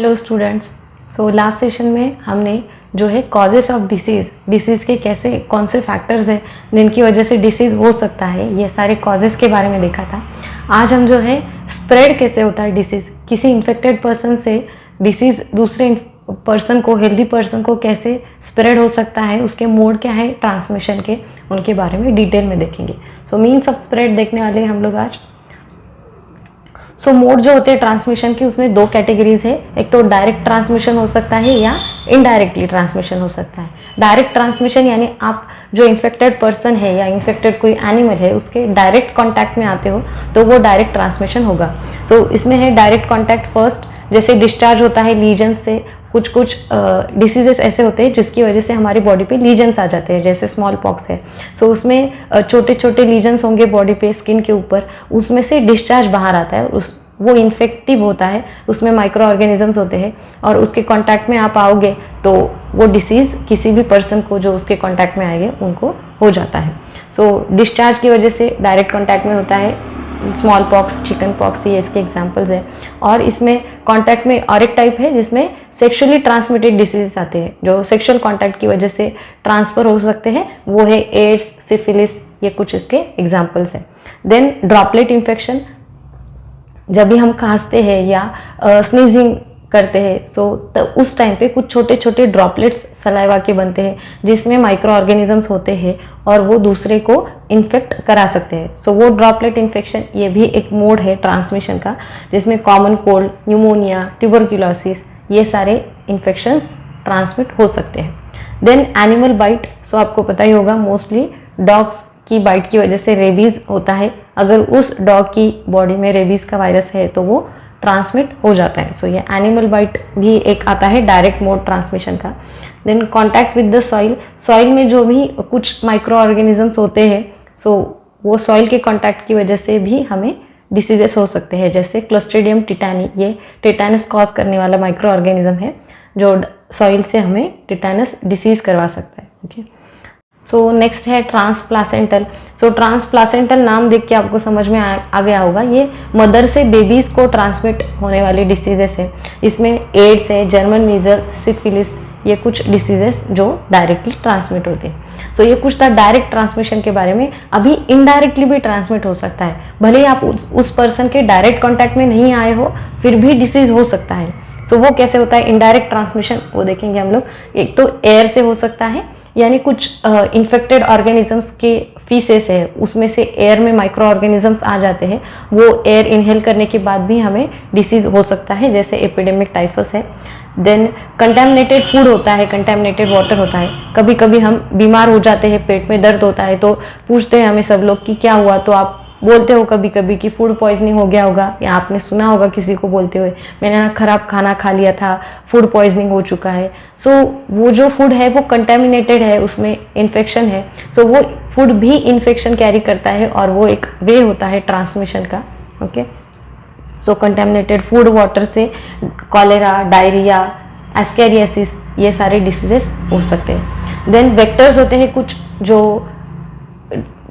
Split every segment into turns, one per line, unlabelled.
Hello students. Last session में हमने जो है कॉजेस ऑफ डिसीज़ के कैसे कौन से फैक्टर्स हैं जिनकी वजह से डिसीज़ हो सकता है, ये सारे कॉजेस के बारे में देखा था। आज हम जो है स्प्रेड कैसे होता है डिसीज़, किसी इन्फेक्टेड पर्सन से डिसीज़ दूसरे पर्सन को, हेल्दी पर्सन को कैसे स्प्रेड हो सकता है, उसके मोड क्या है ट्रांसमिशन के, उनके बारे में डिटेल में देखेंगे। मीन्स ऑफ स्प्रेड देखने वाले हैं हम लोग आज। मोड जो होते हैं ट्रांसमिशन की, उसमें दो कैटेगरीज है। एक तो डायरेक्ट ट्रांसमिशन हो सकता है या इनडायरेक्टली ट्रांसमिशन हो सकता है। डायरेक्ट ट्रांसमिशन यानी आप जो इन्फेक्टेड पर्सन है या इन्फेक्टेड कोई एनिमल है उसके डायरेक्ट कांटेक्ट में आते हो तो वो डायरेक्ट ट्रांसमिशन होगा। इसमें है डायरेक्ट कांटेक्ट फर्स्ट, जैसे डिस्चार्ज होता है लीजन से। कुछ डिसीजेस ऐसे होते हैं जिसकी वजह से हमारी बॉडी पे लीजन्स आ जाते हैं, जैसे स्मॉल पॉक्स है। उसमें छोटे छोटे लीजन्स होंगे बॉडी पे, स्किन के ऊपर, उसमें से डिस्चार्ज बाहर आता है और वो इन्फेक्टिव होता है, उसमें माइक्रो ऑर्गेनिजम्स होते हैं और उसके कांटेक्ट में आप आओगे तो वो डिसीज़ किसी भी पर्सन को जो उसके कांटेक्ट में आएंगे उनको हो जाता है। डिस्चार्ज की वजह से डायरेक्ट कांटेक्ट में होता है। स्मॉल पॉक्स, चिकन पॉक्स, ये इसके एग्जांपल्स हैं। और इसमें कांटेक्ट में और एक टाइप है जिसमें सेक्सुअली ट्रांसमिटेड डिसीजेस आते हैं जो सेक्सुअल कांटेक्ट की वजह से ट्रांसफर हो सकते हैं, वो है एड्स, सिफिलिस, ये कुछ इसके एग्जांपल्स हैं। देन ड्रॉपलेट इन्फेक्शन, जब भी हम खांसते हैं या स्नीजिंग करते हैं तो उस टाइम पे कुछ छोटे छोटे ड्रॉपलेट्स सलाइवा के बनते हैं जिसमें माइक्रो ऑर्गेनिजम्स होते हैं और वो दूसरे को इन्फेक्ट करा सकते हैं। वो ड्रॉपलेट इन्फेक्शन, ये भी एक मोड है ट्रांसमिशन का, जिसमें कॉमन कोल्ड, न्यूमोनिया, ट्यूबरक्यूलोसिस, ये सारे इन्फेक्शंस ट्रांसमिट हो सकते हैं। देन एनिमल बाइट, आपको पता ही होगा, मोस्टली डॉग्स की बाइट की वजह से रेबीज होता है। अगर उस डॉग की बॉडी में रेबीज का वायरस है तो वो ट्रांसमिट हो जाता है। ये एनिमल बाइट भी एक आता है डायरेक्ट मोड ट्रांसमिशन का। Then contact with the soil में जो भी कुछ माइक्रो ऑर्गेनिजम्स होते हैं, वो सॉइल के कांटेक्ट की वजह से भी हमें डिसीजेस हो सकते हैं, जैसे क्लोस्ट्रीडियम टिटानी, ये टिटानस कॉज करने वाला माइक्रो ऑर्गेनिज्म है जो सॉइल से हमें टिटानस डिसीज करवा सकता है। ओके, नेक्स्ट है ट्रांसप्लासेंटल। ट्रांसप्लासेंटल नाम देख के आपको समझ में आ गया होगा, ये मदर से बेबीज को ट्रांसमिट होने वाली डिसीजेस है। इसमें एड्स है, जर्मन मीजल, सिफिलिस, ये कुछ डिसीजेस जो डायरेक्टली ट्रांसमिट होते हैं। ये कुछ था डायरेक्ट ट्रांसमिशन के बारे में। अभी इनडायरेक्टली भी ट्रांसमिट हो सकता है, भले ही आप उस पर्सन के डायरेक्ट कॉन्टैक्ट में नहीं आए हो फिर भी डिसीज हो सकता है। वो कैसे होता है इनडायरेक्ट ट्रांसमिशन, वो देखेंगे हम लोग। एक तो एयर से हो सकता है, यानी कुछ इन्फेक्टेड ऑर्गेनिजम्स के फीसेस है, उसमें से एयर में माइक्रो ऑर्गेनिजम्स आ जाते हैं, वो एयर इनहेल करने के बाद भी हमें डिसीज हो सकता है, जैसे एपिडेमिक टाइफस है। देन कंटेमिनेटेड फूड होता है, कंटेमिनेटेड वाटर होता है। कभी कभी हम बीमार हो जाते हैं, पेट में दर्द होता है तो पूछते हैं हमें सब लोग कि क्या हुआ, तो आप बोलते हो कभी कभी कि फूड पॉइजनिंग हो गया होगा, या आपने सुना होगा किसी को बोलते हुए मैंने ना खराब खाना खा लिया था, फूड पॉइजनिंग हो चुका है। वो जो फूड है वो कंटेमिनेटेड है, उसमें इन्फेक्शन है, वो फूड भी इन्फेक्शन कैरी करता है और वो एक वे होता है ट्रांसमिशन का। ओके, कंटेमिनेटेड फूड, वाटर से कॉलेरा, डायरिया, एस्केरियासिस, ये सारे डिसीजेस हो सकते हैं। देन वेक्टर्स होते हैं कुछ जो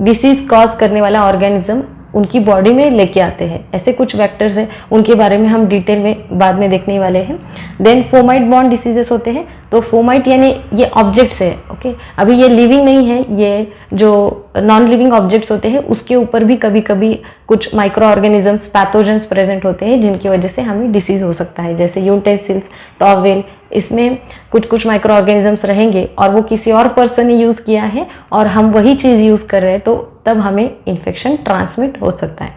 डिसीज कॉज करने वाला ऑर्गेनिज्म उनकी बॉडी में लेके आते हैं, ऐसे कुछ वेक्टर्स हैं, उनके बारे में हम डिटेल में बाद में देखने वाले हैं। देन फोमाइट बॉर्न डिसीजेस होते हैं। फोमाइट यानी ये ऑब्जेक्ट्स है। ओके, अभी ये लिविंग नहीं है, ये जो नॉन लिविंग ऑब्जेक्ट्स होते हैं उसके ऊपर भी कभी कभी कुछ माइक्रो ऑर्गेनिजम्स, पैथोजेंस प्रेजेंट होते हैं जिनकी वजह से हमें डिसीज हो सकता है, जैसे यूटेंसिल्स, टॉवेल, इसमें कुछ माइक्रो ऑर्गेनिजम्स रहेंगे और वो किसी और पर्सन ने यूज़ किया है और हम वही चीज़ यूज़ कर रहे हैं, तो तब हमें इन्फेक्शन ट्रांसमिट हो सकता है।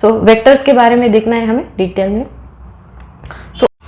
वेक्टर्स के बारे में देखना है हमें डिटेल में।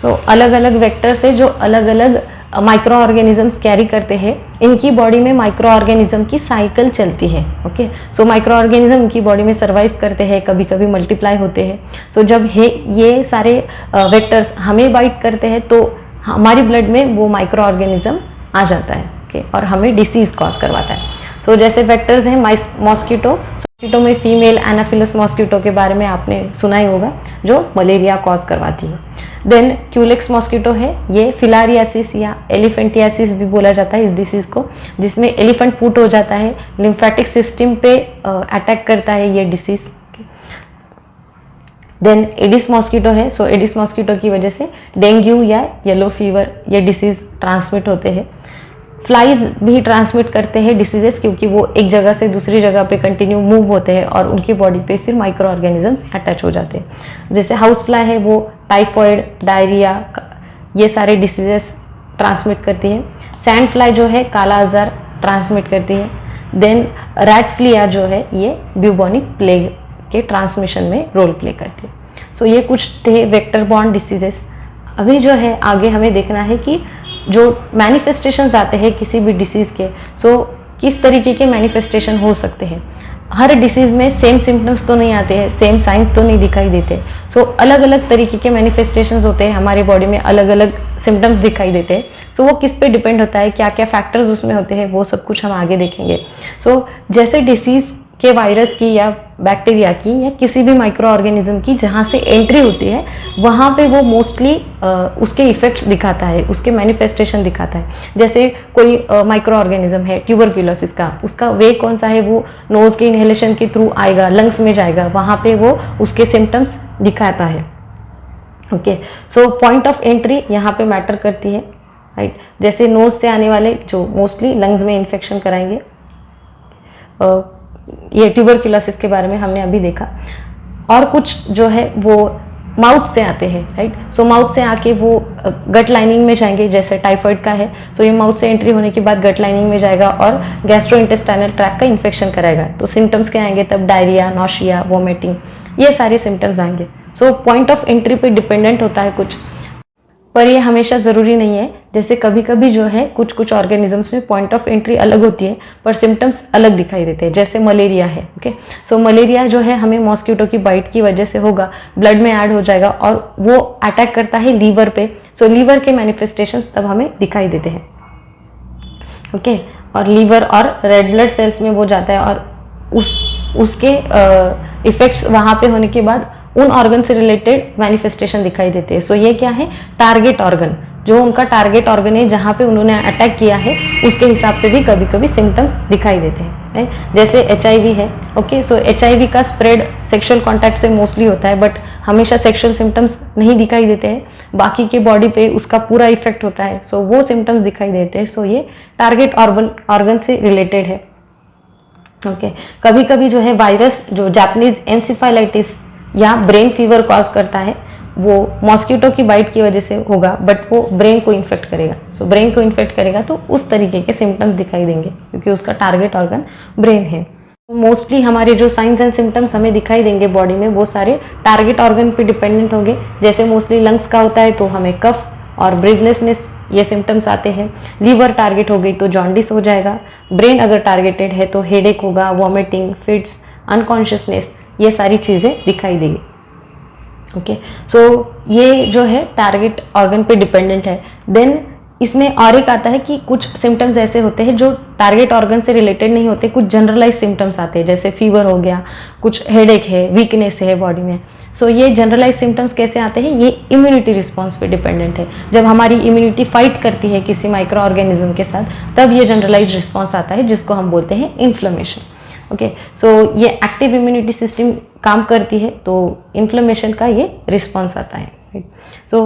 अलग अलग वेक्टर्स है जो अलग अलग माइक्रो ऑर्गेनिजम्स कैरी करते हैं, इनकी बॉडी में माइक्रो ऑर्गेनिज्म की साइकिल चलती है। ओके, माइक्रो ऑर्गेनिज्म इनकी बॉडी में सर्वाइव करते हैं, कभी कभी मल्टीप्लाई होते हैं। जब ये सारे वेक्टर्स हमें बाइट करते हैं तो हमारी ब्लड में वो माइक्रो ऑर्गेनिज्म आ जाता है। ओके, और हमें डिसीज कॉज करवाता है। जैसे वेक्टर्स हैं मॉस्किटो में फीमेल एनाफिलस मॉस्किटो के बारे में आपने सुना ही होगा, जो मलेरिया कॉज करवाती है। देन क्यूलेक्स मॉस्किटो है, ये फिलारियासिस या एलिफेंटियासिस भी बोला जाता है इस डिसीज को, जिसमें एलिफेंट फुट हो जाता है, लिम्फेटिक सिस्टम पे अटैक करता है ये डिसीज। देन एडिस मॉस्किटो है, सो एडिस मॉस्किटो की वजह से डेंगू या येलो फीवर ये डिसीज़ ट्रांसमिट होते हैं। फ्लाइज भी ट्रांसमिट करते हैं डिसीजेस, क्योंकि वो एक जगह से दूसरी जगह पे कंटिन्यू मूव होते हैं और उनकी बॉडी पे फिर माइक्रो ऑर्गेनिजम्स अटैच हो जाते हैं। जैसे हाउस फ्लाई है, वो टाइफॉइड, डायरिया, ये सारे डिसीजेस ट्रांसमिट करती है। सैंड फ्लाई जो है काला आजार ट्रांसमिट करती है। देन रैट फ्लिया जो है ये ब्यूबोनिक प्लेग के ट्रांसमिशन में रोल प्ले करती है। सो ये कुछ थे वेक्टर बॉर्न डिसीजेस। अभी जो है आगे हमें देखना है कि जो मैनिफेस्टेशंस आते हैं किसी भी डिसीज़ के, सो किस तरीके के मैनिफेस्टेशन हो सकते हैं। हर डिसीज़ में सेम सिम्टम्स तो नहीं आते हैं, सेम साइंस तो नहीं दिखाई देते। सो अलग अलग तरीके के मैनिफेस्टेशंस होते हैं, हमारी बॉडी में अलग अलग सिम्टम्स दिखाई देते हैं। सो वो किस पे डिपेंड होता है, क्या क्या फैक्टर्स उसमें होते हैं, वो सब कुछ हम आगे देखेंगे। सो जैसे डिसीज़ के वायरस की या बैक्टीरिया की या किसी भी माइक्रो ऑर्गेनिज्म की जहाँ से एंट्री होती है, वहाँ पे वो मोस्टली उसके इफेक्ट्स दिखाता है, उसके मैनिफेस्टेशन दिखाता है। जैसे कोई माइक्रो ऑर्गेनिज्म है ट्यूबरक्यूलोसिस का, उसका वे कौन सा है, वो नोज के इनहेलेशन के थ्रू आएगा, लंग्स में जाएगा, वहाँ पे वो उसके सिम्टम्स दिखाता है। Okay, so point of entry यहाँ पे मैटर करती है, राइट। जैसे नोज से आने वाले जो मोस्टली लंग्स में इन्फेक्शन कराएंगे, ये ट्यूबरक्यूलोसिस के बारे में हमने अभी देखा। और कुछ जो है वो माउथ से आते हैं, राइट। सो माउथ से आके वो गट लाइनिंग में जाएंगे, जैसे टाइफाइड का है, सो ये माउथ से एंट्री होने के बाद गट लाइनिंग में जाएगा और गैस्ट्रोइंटेस्टाइनल ट्रैक्ट का इन्फेक्शन कराएगा। तो सिम्टम्स क्या आएंगे तब, डायरिया, नॉशिया, वोमिटिंग, ये सारे सिम्टम्स आएंगे। सो पॉइंट ऑफ एंट्री पे डिपेंडेंट होता है कुछ, पर ये हमेशा ज़रूरी नहीं है। जैसे कभी कभी जो है कुछ कुछ ऑर्गेनिजम्स में पॉइंट ऑफ एंट्री अलग होती है पर सिम्टम्स अलग दिखाई देते हैं। जैसे मलेरिया है, ओके। सो मलेरिया जो है हमें मॉस्किटो की बाइट की वजह से होगा, ब्लड में ऐड हो जाएगा और वो अटैक करता है लीवर पे। सो लीवर के मैनिफेस्टेशंस तब हमें दिखाई देते हैं, ओके। और लीवर और रेड ब्लड सेल्स में वो जाता है और उसके इफेक्ट्स वहाँ पे होने के बाद उन ऑर्गन से रिलेटेड मैनिफेस्टेशन दिखाई देते हैं। सो ये क्या है, टारगेट ऑर्गन, जो उनका टारगेट ऑर्गन है जहाँ पे उन्होंने अटैक किया है, उसके हिसाब से भी कभी कभी सिम्टम्स दिखाई देते हैं। जैसे HIV है, ओके। सो HIV का स्प्रेड सेक्सुअल कॉन्टैक्ट से मोस्टली होता है, बट हमेशा सेक्सुअल सिम्टम्स नहीं दिखाई देते हैं, बाकी के बॉडी पे उसका पूरा इफेक्ट होता है। सो वो सिम्टम्स दिखाई देते हैं। सो ये टारगेट ऑर्गन से रिलेटेड है, ओके। कभी कभी जो है वायरस जो जापानीज एन्सेफेलाइटिस या ब्रेन फीवर कॉज करता है, वो मॉस्किटो की बाइट की वजह से होगा, बट वो ब्रेन को इन्फेक्ट करेगा। सो ब्रेन को इन्फेक्ट करेगा तो उस तरीके के सिम्टम्स दिखाई देंगे, क्योंकि उसका टारगेट ऑर्गन ब्रेन है। मोस्टली हमारे जो साइंस एंड सिम्टम्स हमें दिखाई देंगे बॉडी में, वो सारे टारगेट ऑर्गन पे डिपेंडेंट होंगे। जैसे मोस्टली लंग्स का होता है तो हमें कफ और ब्रीथलेसनेस ये सिम्टम्स आते हैं। लीवर टारगेट हो गई तो जॉन्डिस हो जाएगा। ब्रेन अगर टारगेटेड है तो हेडेक होगा, वॉमिटिंग, फिट्स, अनकॉन्शियसनेस, ये सारी चीज़ें दिखाई देगी, ओके। सो ये जो है टारगेट ऑर्गन पे डिपेंडेंट है। देन इसमें और एक आता है कि कुछ सिम्टम्स ऐसे होते हैं जो टारगेट ऑर्गन से रिलेटेड नहीं होते, कुछ जनरलाइज सिम्टम्स आते हैं, जैसे फीवर हो गया, कुछ हेडेक है, वीकनेस है बॉडी में। सो ये जनरलाइज सिम्टम्स कैसे आते हैं, ये इम्यूनिटी रिस्पॉन्स पे डिपेंडेंट है। जब हमारी इम्यूनिटी फाइट करती है किसी माइक्रो ऑर्गेनिज्म के साथ, तब ये जनरलाइज रिस्पॉन्स आता है, जिसको हम बोलते हैं इन्फ्लेमेशन, ओके। सो ये एक्टिव इम्यूनिटी सिस्टम काम करती है तो इन्फ्लेमेशन का ये रिस्पॉन्स आता है, राइट। सो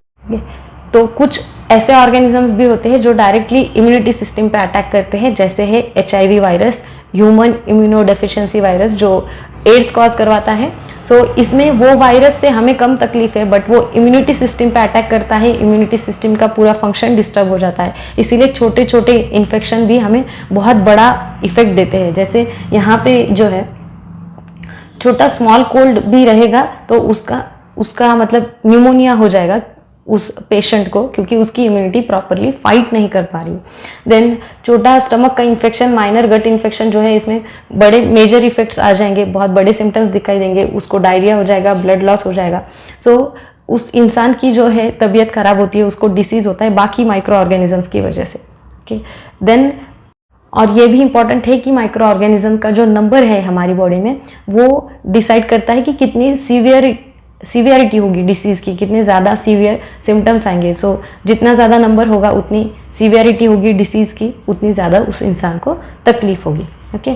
तो कुछ ऐसे ऑर्गेनिजम्स भी होते हैं जो डायरेक्टली इम्यूनिटी सिस्टम पे अटैक करते हैं, जैसे है HIV virus, human immunodeficiency virus, जो एड्स कॉज करवाता है। सो इसमें वो वायरस से हमें कम तकलीफ है, बट वो इम्यूनिटी सिस्टम पे अटैक करता है, इम्यूनिटी सिस्टम का पूरा फंक्शन डिस्टर्ब हो जाता है। इसीलिए छोटे छोटे इन्फेक्शन भी हमें बहुत बड़ा इफेक्ट देते हैं। जैसे यहाँ पे जो है छोटा स्मॉल कोल्ड भी रहेगा तो उसका मतलब न्यूमोनिया हो जाएगा उस पेशेंट को, क्योंकि उसकी इम्यूनिटी प्रॉपरली फाइट नहीं कर पा रही। देन छोटा स्टमक का इन्फेक्शन, माइनर गट इन्फेक्शन जो है, इसमें बड़े मेजर इफेक्ट्स आ जाएंगे, बहुत बड़े सिम्टम्स दिखाई देंगे, उसको डायरिया हो जाएगा, ब्लड लॉस हो जाएगा। सो उस इंसान की जो है तबीयत खराब होती है, उसको डिसीज होता है बाकी माइक्रो ऑर्गेनिजम्स की वजह से, ओके। देन और ये भी इंपॉर्टेंट है कि माइक्रो ऑर्गेनिज्म का जो नंबर है हमारी बॉडी में, वो डिसाइड करता है कि कितनी सीवियरिटी होगी डिसीज़ की, कितने ज़्यादा सीवियर सिम्टम्स आएंगे। सो जितना ज़्यादा नंबर होगा उतनी सीवियरिटी होगी डिसीज़ की, उतनी ज़्यादा उस इंसान को तकलीफ होगी, ओके।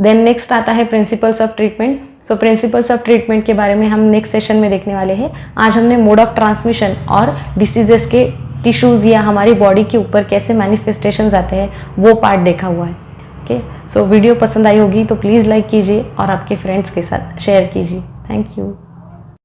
देन नेक्स्ट आता है principles of treatment. So principles of treatment के बारे में हम नेक्स्ट सेशन में देखने वाले हैं। आज हमने मोड ऑफ ट्रांसमिशन और डिसीजेस के टिश्यूज़ या हमारी बॉडी के ऊपर कैसे मैनिफेस्टेशंस आते हैं वो पार्ट देखा हुआ है। ओके, सो वीडियो पसंद आई होगी तो प्लीज़ लाइक कीजिए और आपके फ्रेंड्स के साथ शेयर कीजिए। Thank you.